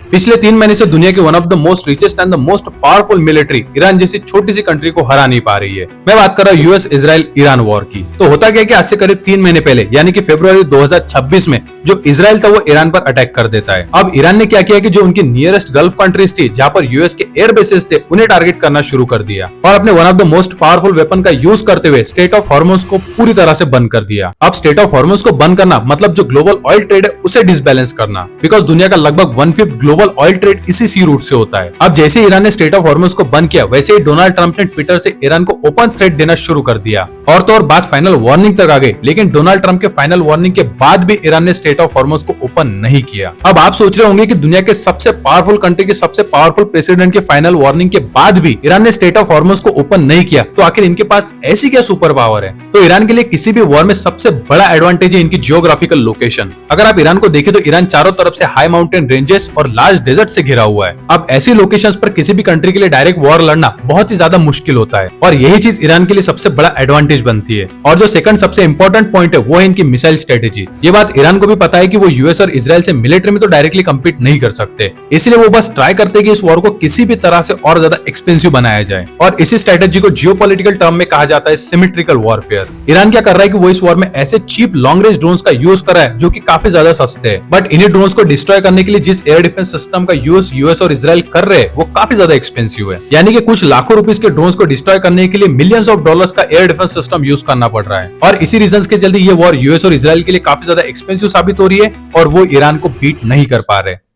पिछले 3 महीने से दुनिया के one of the most richest and the most powerful military Iran जैसी छोटी सी कंट्री को हरा नहीं पा रही है। मैं बात कर रहा हूँ यूएस इजराइल ईरान वॉर की। तो होता क्या कि आज से करीब 3 महीने पहले यानी कि फरवरी 2026 में जो इजराइल था वो ईरान पर अटैक कर देता है। अब ईरान ने क्या किया कि जो उनकी नियरेस्ट गल्फ कंट्रीज थी जहां पर यूएस के एयर बेसेस थे उन्हें टारगेट करना शुरू कर दिया और अपने one of the most powerful weapon का यूज करते हुए स्टेट ऑफ हॉर्मुज को पूरी तरह से बंद कर दिया। अब स्टेट ऑफ हॉर्मुज को बंद करना मतलब जो ग्लोबल ऑयल ट्रेड है उसे डिसबैलेंस करना, बिकॉज दुनिया का लगभग 1/5 ग्लोबल ऑयल ट्रेड इसी सी रूट से होता है। अब जैसे ईरान ने स्टेट ऑफ हॉर्मुज को बंद किया वैसे ही डोनाल्ड ट्रंप ने ट्विटर से ईरान को ओपन थ्रेट देना शुरू कर दिया और तो और बात फाइनल वार्निंग तक आ गई। लेकिन डोनाल्ड ट्रंप के फाइनल वार्निंग के बाद भी ईरान ने स्टेट ऑफ हॉर्मुज को ओपन नहीं किया। अब आप सोच रहे होंगे कि दुनिया के सबसे पावरफुल कंट्री के सबसे पावरफुल प्रेसिडेंट के फाइनल वार्निंग के बाद भी ईरान ने स्टेट ऑफ हॉर्मुज को ओपन नहीं किया, तो आखिर इनके पास ऐसी क्या सुपर पावर है? तो ईरान के लिए किसी भी वॉर में सबसे बड़ा एडवांटेज है इनकी जियोग्राफिकल लोकेशन। अगर आप ईरान को देखें तो ईरान चारों तरफ से हाई माउंटेन रेंजेस और लार्ज डेजर्ट से घिरा हुआ है। अब ऐसी लोकेशंस पर किसी भी कंट्री के लिए डायरेक्ट वॉर लड़ना बहुत ही ज्यादा मुश्किल होता है और यही चीज ईरान के लिए सबसे बड़ा एडवांटेज बनती है। और जो सेकंड सबसे इंपॉर्टेंट पॉइंट है वो है इनकी मिसाइल स्ट्रेटेजी। ये बात ईरान को भी पता है कि वो यूएस और इजराइल से मिलिट्री में तो डायरेक्टली कम्पीट नहीं कर सकते, इसलिए वो बस ट्राई करते हैं कि इस वॉर को किसी भी तरह से और ज्यादा एक्सपेंसिव बनाया जाए और इसी स्ट्रेटेजी को जियोपॉलिटिकल टर्म में कहा जाता है सिमेट्रिकल वॉरफेयर। ईरान क्या कर रहा है कि वो इस वॉर में ऐसे चीप लॉन्ग रेंज ड्रोन्स का यूज कर रहा है जो कि काफी ज्यादा सस्ते हैं, बट इन्हीं ड्रोन्स को डिस्ट्रॉय करने के लिए जिस एयर डिफेंस सिस्टम का यूएस और इजराइल कर रहे हैं वो काफी ज्यादा एक्सपेंसिव है। यानी कि कुछ लाखों रुपीस के ड्रोन्स को डिस्ट्रॉय करने के लिए मिलियंस ऑफ डॉलर्स का एयर डिफेंस सिस्टम यूज करना पड़ रहा है और इसी रीजन के चलते ये वॉर यूएस और इजराइल के लिए काफी ज्यादा एक्सपेंसिव साबित हो रही है और वो ईरान को बीट नहीं कर पा रहे।